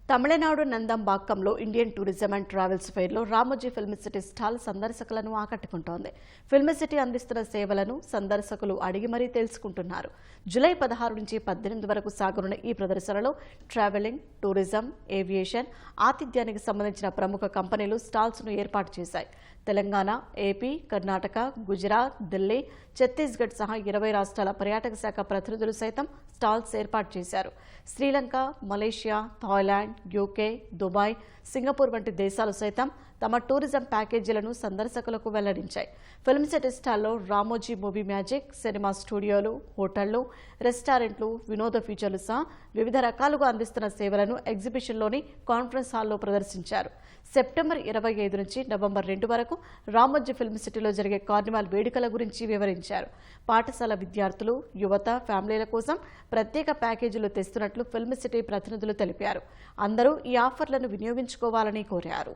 తమిళనాడు నందంబాక్కంలో Indian tourism and travels ఫెయిర్లో Ramoji film city stall సందర్శకులను ఆకట్టుకుంటోంది. ఫిల్మ్ సిటీ అందిస్తున్న సేవలను సందర్శకులు అడిగి మరీ తెలుసుకుంటున్నారు. జూలై 16 నుంచి 18 వరకు సాగనున్న ఈ ప్రదర్శనలో ట్రావెలింగ్, టూరిజం, ఏవియేషన్, ఆతిథ్యానికి సంబంధించిన ప్రముఖ కంపెనీలు స్టాల్స్ను ఏర్పాటు చేశాయి. తెలంగాణ, ఏపీ, కర్ణాటక, గుజరాత్, ఢిల్లీ, ఛత్తీస్గఢ్ సహా 20 రాష్ట్రాల పర్యాటక శాఖ ప్రతినిధులు సైతం స్టాల్స్ ఏర్పాటు చేశారు. Sri Lanka, Malaysia, Thailand, UK, Dubai, Singapore వంటి దేశాలు సైతం తమ టూరిజం ప్యాకేజీలను సందర్శకులకు వెల్లడించాయి. ఫిల్మ్ సిటీ స్టాల్లో రామోజీ మూవీ మ్యాజిక్, సినిమా స్టూడియోలు, హోటళ్లు, రెస్టారెంట్లు, వినోద ఫీచర్లు సహా వివిధ రకాలుగా అందిస్తున్న సేవలను ఎగ్జిబిషన్లోని కాన్ఫరెన్స్ హాల్లో ప్రదర్శించారు. సెప్టెంబర్ 25 నుంచి నవంబర్ 2 వరకు రామోజీ ఫిల్మ్ సిటీలో జరిగే కార్నివాల్ వేడుకల గురించి వివరించారు. పాఠశాల విద్యార్థులు, యువత, ఫ్యామిలీల కోసం ప్రత్యేక ప్యాకేజీలు తెస్తున్నట్లు ఫిల్మ్ సిటీ ప్రతినిధులు తెలిపారు. అందరూ ఈ ఆఫర్లను వినియోగించుకోవాలని కోరారు.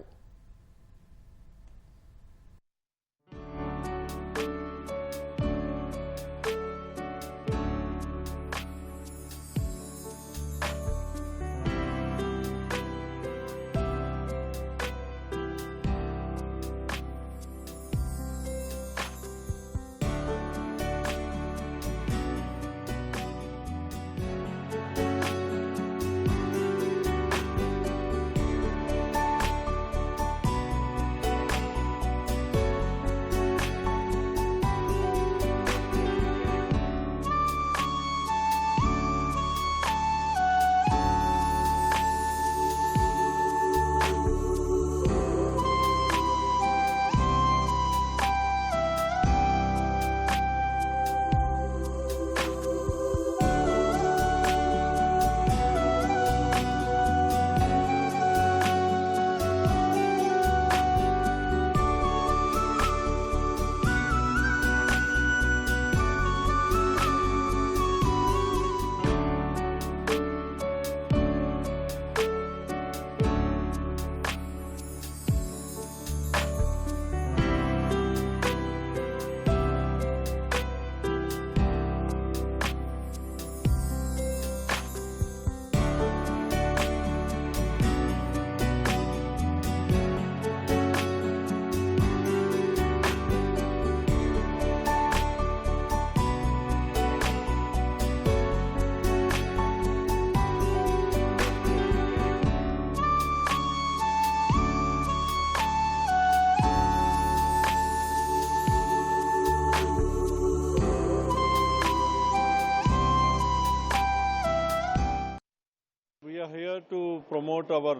We are here to promote our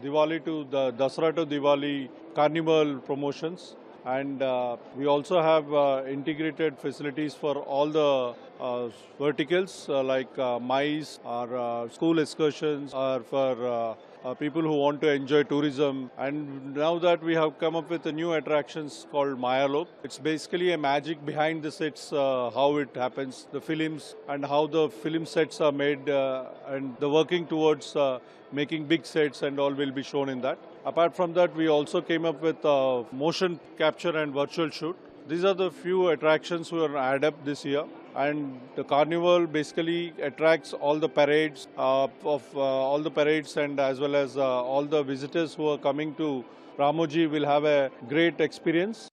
Diwali to the Dasra to Diwali carnival promotions, and we also have integrated facilities for all the verticals like MICE, or school excursions, or for people who want to enjoy tourism. And now that we have come up with a new attractions called Mayalok, it's basically a magic behind the sets, how it happens, the films and how the film sets are made, and the working towards making big sets and all will be shown in that. Apart from that, we also came up with motion capture and virtual shoot. These are the few attractions we are add up this year. And the carnival basically attracts all the parades all the parades, and as well as all the visitors who are coming to Ramoji will have a great experience.